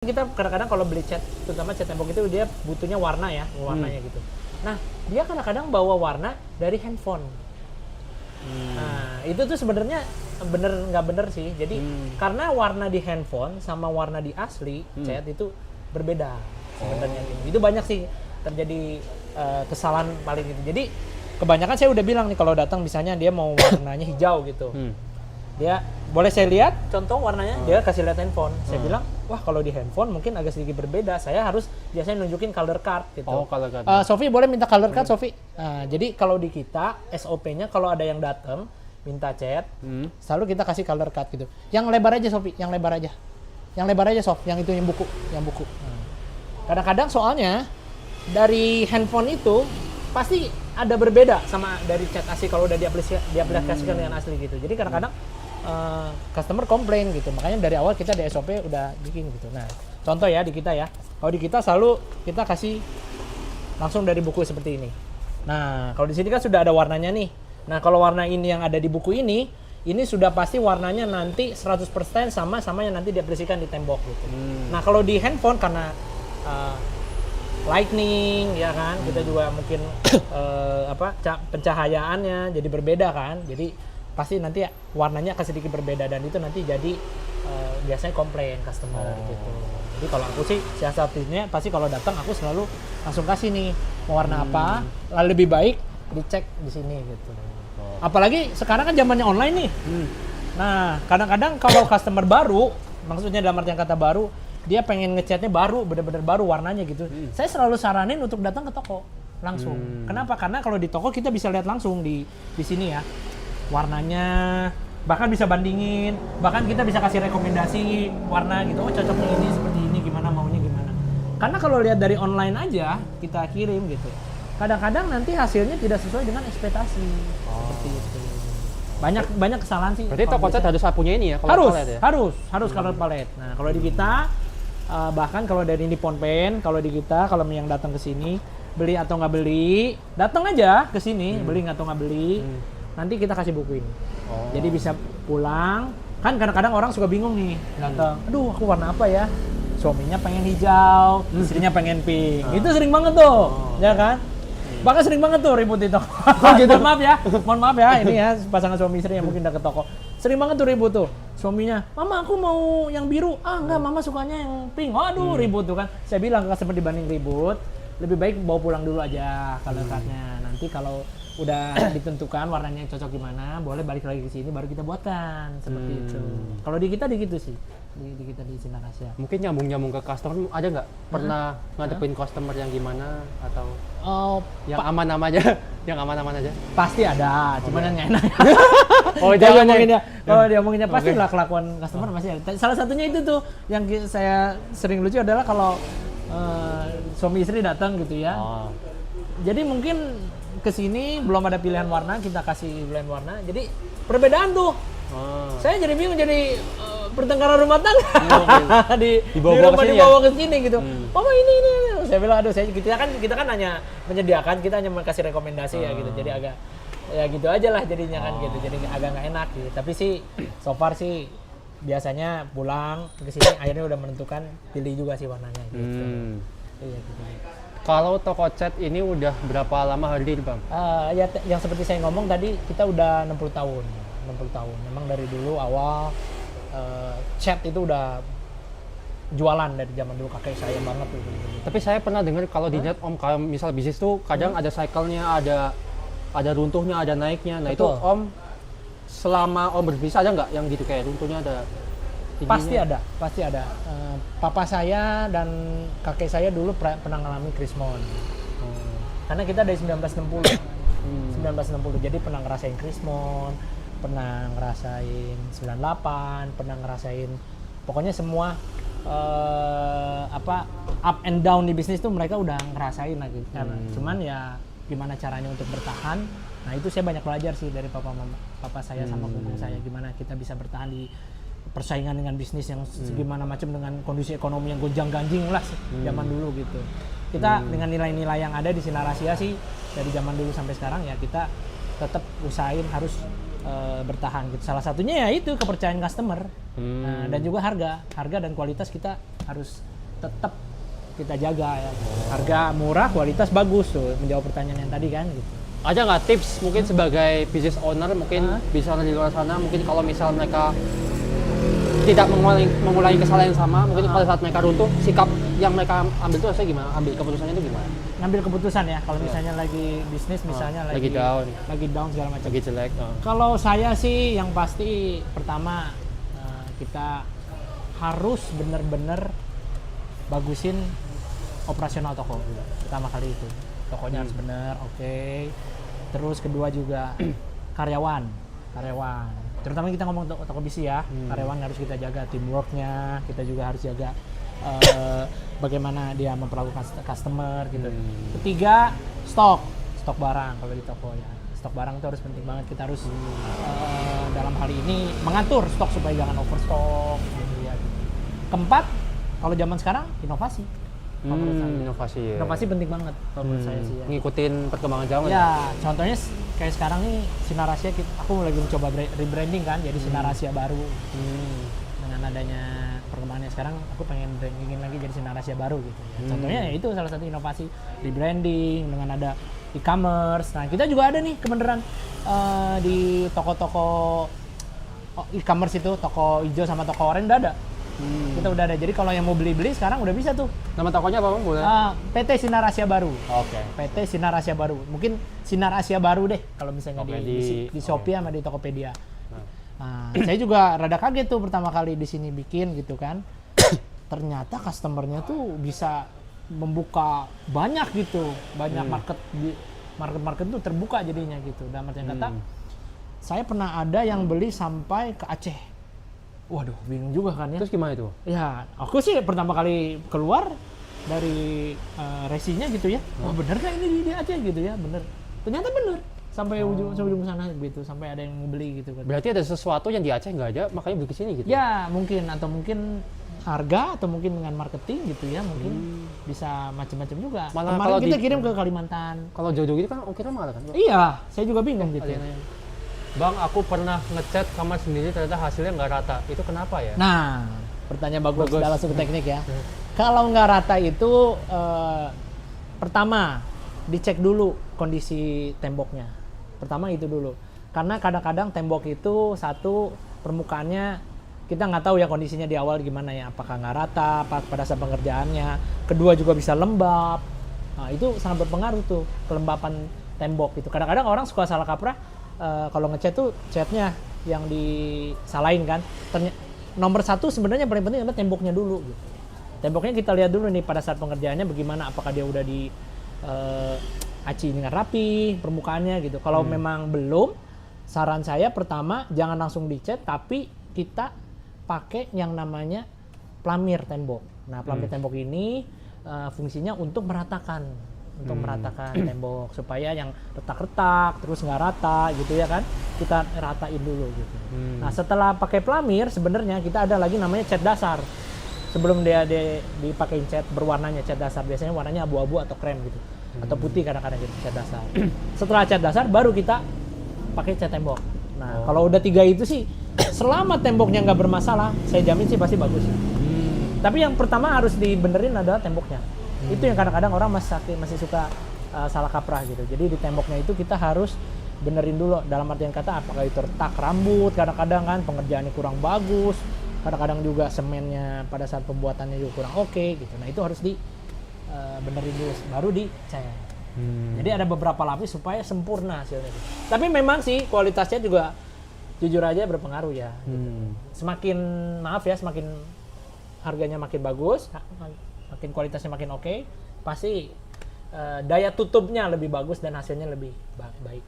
Kita kadang-kadang kalau beli cat, terutama cat tembok itu dia butuhnya warna ya, warnanya gitu. Nah, dia kadang-kadang bawa warna dari handphone. Nah, itu tuh sebenarnya bener nggak bener sih. Jadi karena warna di handphone sama warna di asli cat itu berbeda sebenarnya. Itu banyak sih terjadi kesalahan paling itu. Jadi kebanyakan saya udah bilang nih kalau datang misalnya dia mau warnanya hijau gitu. Dia boleh saya lihat contoh warnanya, dia kasih lihat handphone. Saya bilang, wah kalau di handphone mungkin agak sedikit berbeda. Saya harus biasanya nunjukin color card gitu. Oh, color card. Sofi boleh minta color card, Sofi? Jadi kalau di kita SOP-nya kalau ada yang datang minta cat, selalu kita kasih color card gitu. Yang lebar aja, Sofi, yang lebar aja. Yang lebar aja, Sof, yang itu yang buku. Kadang-kadang soalnya dari handphone itu pasti ada berbeda sama dari cat asli kalau udah diaplikasikan dengan asli gitu. Jadi kadang-kadang customer komplain gitu, makanya dari awal kita di SOP udah bikin gitu. Nah, contoh ya di kita ya, kalau di kita selalu kita kasih langsung dari buku seperti ini. Nah, kalau di sini kan sudah ada warnanya nih. Nah, kalau warna ini yang ada di buku ini sudah pasti warnanya nanti 100% sama yang nanti diaplikasikan di tembok gitu. Nah, kalau di handphone karena lightning ya kan, kita juga mungkin pencahayaannya jadi berbeda kan, jadi pasti nanti warnanya akan sedikit berbeda dan itu nanti jadi biasanya komplain customer gitu. Jadi kalau aku sih siasatinya pasti kalau datang aku selalu langsung kasih nih mau warna apa, lalu lebih baik dicek di sini gitu. Apalagi sekarang kan zamannya online nih. Nah, kadang-kadang kalau customer baru, maksudnya dalam artian kata baru, dia pengen ngecatnya baru, bener-bener baru warnanya gitu. Saya selalu saranin untuk datang ke toko langsung. Kenapa? Karena kalau di toko kita bisa lihat langsung di sini ya. Warnanya, bahkan bisa bandingin, bahkan kita bisa kasih rekomendasi warna gitu, oh cocoknya ini seperti ini, gimana maunya gimana. Karena kalau lihat dari online aja kita kirim gitu, kadang-kadang nanti hasilnya tidak sesuai dengan ekspektasi. Seperti itu. Banyak kesalahan sih. Berarti toko cat harus punya ini ya, color palette ya? Harus color palette. Nah, kalau di kita bahkan kalau dari Nippon Paint, kalau di kita kalau yang datang ke sini beli atau nggak beli, datang aja ke sini, beli atau nggak beli. Nanti kita kasih buku ini. Jadi bisa pulang. Kan kadang-kadang orang suka bingung nih datang. Aduh, aku warna apa ya? Suaminya pengen hijau, istrinya pengen pink. Itu sering banget tuh, ya kan? Bahkan sering banget tuh ribut itu. Gitu. Mohon maaf ya, ini ya pasangan suami istri yang mungkin udah ke toko. Sering banget tuh ribut tuh. Suaminya, "Mama aku mau yang biru." "Ah, enggak, Mama sukanya yang pink." Aduh, ribut tuh kan. Saya bilang ke customer dibanding ribut, lebih baik bawa pulang dulu aja color card-nya. Nanti kalau udah ditentukan warnanya cocok gimana, boleh balik lagi ke sini baru kita buatkan seperti itu. Kalau di kita gitu sih, di kita di Sinar Asia. Mungkin nyambung ke customer ada nggak? Pernah ngadepin customer yang gimana atau yang aman-aman aja? Yang aman-aman aja? Pasti ada, cuman yang nggak enak. Oh, jangan ngomonginnya. Kalau dia ngomonginnya pasti lah kelakuan customer pasti ada. Salah satunya itu tuh yang saya sering lucu adalah kalau suami istri datang gitu ya. Jadi mungkin kesini belum ada pilihan warna, kita kasih pilihan warna. Jadi perbedaan tuh. Saya jadi bingung, jadi pertengkaran rumah tangga dibawa ke sini gitu. Mama ini. Saya bilang aduh, kita kan hanya menyediakan, kita hanya kasih rekomendasi ya gitu. Jadi agak ya gitu aja lah jadinya kan gitu. Jadi agak nggak enak gitu. Tapi sih so far sih biasanya pulang ke sini akhirnya udah menentukan, pilih juga sih warnanya gitu. Iya gitu. Kalau toko cat ini udah berapa lama hadir, Bang? Ya yang seperti saya ngomong tadi, kita udah 60 tahun. Memang dari dulu awal cat itu udah jualan dari zaman dulu kakek saya banget gitu. Tapi saya pernah dengar kalau di net Om, kalau misal bisnis tuh kadang ada cycle-nya, ada runtuhnya, ada naiknya. Nah, betul. itu Om selama Om berbisnis ada nggak yang gitu kayak runtuhnya ada? Tingginya? Pasti ada. Papa saya dan kakek saya dulu pernah ngalami krismon. Karena kita dari 1960. 1960. Jadi pernah ngerasain krismon, pernah ngerasain 98, pernah ngerasain pokoknya semua up and down di bisnis tuh mereka udah ngerasain lagi. Cuman ya gimana caranya untuk bertahan. Nah, itu saya banyak belajar sih dari papa saya sama bungkung saya, gimana kita bisa bertahan di persaingan dengan bisnis yang segimana macam dengan kondisi ekonomi yang gonjang-ganjing lah zaman dulu gitu. Kita dengan nilai-nilai yang ada di Sinar Asia sih dari zaman dulu sampai sekarang ya kita tetap usahain harus bertahan gitu. Salah satunya ya itu kepercayaan customer dan juga harga dan kualitas kita harus tetap kita jaga ya. Harga murah, kualitas bagus tuh, menjawab pertanyaan yang tadi kan gitu. Ada nggak tips mungkin sebagai business owner mungkin bisa di luar sana mungkin kalau misal mereka tidak mengulangi kesalahan yang sama mungkin pada saat mereka runtuh sikap yang mereka ambil itu harusnya gimana? Ambil keputusannya itu gimana? Ngambil keputusan ya kalau misalnya lagi bisnis misalnya lagi down segala macam. lagi jelek. Kalau saya sih yang pasti pertama kita harus benar-benar bagusin operasional toko pertama kali itu. Tokonya harus benar, oke. Terus kedua juga karyawan. Terutama kita ngomong toko bisi ya, karyawan harus kita jaga teamworknya, kita juga harus jaga bagaimana dia memperlakukan customer gitu. Ketiga, stok barang kalau di toko ya. Stok barang itu harus penting banget, kita harus dalam hal ini mengatur stok supaya jangan overstock gitu ya. Keempat, kalau zaman sekarang inovasi. Inovasi penting banget kalau menurut saya sih ya. Ngikutin perkembangan zaman ya. Contohnya kayak sekarang nih Sinar Asia, aku lagi mencoba rebranding kan, jadi Sinar Asia baru. Dengan adanya perkembangannya sekarang, aku pengen brandingin lagi jadi Sinar Asia baru gitu ya. Contohnya ya itu salah satu inovasi rebranding dengan ada e-commerce. Nah kita juga ada nih kebenaran di toko-toko e-commerce itu, toko hijau sama toko oranye udah ada. Kita udah ada, jadi kalau yang mau beli sekarang udah bisa tuh. Nama tokonya apa Bang? Boleh? PT Sinar Asia Baru. Oke. PT Sinar Asia Baru. Mungkin Sinar Asia Baru deh kalau misalnya di Shopee sama di Tokopedia. Nah, saya juga rada kaget tuh pertama kali di sini bikin gitu kan. Ternyata customernya tuh bisa membuka banyak gitu, banyak market tuh terbuka jadinya gitu. Dan artian kata, saya pernah ada yang beli sampai ke Aceh. Waduh, bingung juga kan ya. Terus gimana itu? Ya, aku sih pertama kali keluar dari resinya gitu ya. Oh, bener kan ini di Aceh gitu ya? Bener. Ternyata bener. Sampai ujung sana gitu, sampai ada yang mau beli gitu kan. Berarti ada sesuatu yang di Aceh nggak ada, makanya beli ke sini gitu? Ya, mungkin. Atau mungkin harga, atau mungkin dengan marketing gitu ya. Mungkin bisa macam-macam juga. Malah kemarin kita kirim ke Kalimantan. Kalau jauh-jauh gitu kan ongkirnya mahal kan? Iya, saya juga bingung gitu. Bang, aku pernah ngecat kamar sendiri ternyata hasilnya nggak rata. Itu kenapa ya? Nah, pertanyaan bagus. Udah langsung ke teknik ya. Kalau nggak rata itu pertama dicek dulu kondisi temboknya. Pertama itu dulu. Karena kadang-kadang tembok itu satu permukaannya kita nggak tahu ya kondisinya di awal gimana ya. Apakah nggak rata pada saat pengerjaannya. Kedua juga bisa lembab. Nah, itu sangat berpengaruh tuh kelembapan tembok itu. Kadang-kadang orang suka salah kaprah. Kalau ngecat tuh catnya yang disalahin kan. Nomor satu sebenarnya paling penting adalah temboknya dulu gitu. Temboknya kita lihat dulu nih pada saat pengerjaannya bagaimana, apakah dia udah di aci dengan rapi permukaannya gitu. Kalau memang belum, saran saya pertama jangan langsung dicat, tapi kita pakai yang namanya pelamir tembok. Nah, pelamir tembok ini fungsinya untuk meratakan tembok supaya yang retak-retak terus nggak rata gitu ya kan, kita ratain dulu gitu. Nah, setelah pakai pelamir sebenarnya kita ada lagi namanya cat dasar. Sebelum dia dipakein cat berwarnanya, cat dasar biasanya warnanya abu-abu atau krem gitu, atau putih kadang-kadang gitu cat dasar. Setelah cat dasar baru kita pakai cat tembok. Nah, kalau udah 3 itu sih selama temboknya nggak bermasalah, saya jamin sih pasti bagus. Tapi yang pertama harus dibenerin adalah temboknya. Itu yang kadang-kadang orang masih suka salah kaprah gitu. Jadi di temboknya itu kita harus benerin dulu, dalam artian kata apakah itu retak rambut, kadang-kadang kan pengerjaannya kurang bagus, kadang-kadang juga semennya pada saat pembuatannya juga kurang oke gitu. Nah, itu harus benerin dulu baru dicat. Jadi ada beberapa lapis supaya sempurna hasilnya. Tapi memang sih kualitasnya juga jujur aja berpengaruh ya. Semakin semakin harganya makin bagus, makin kualitasnya makin oke, pasti daya tutupnya lebih bagus dan hasilnya lebih baik.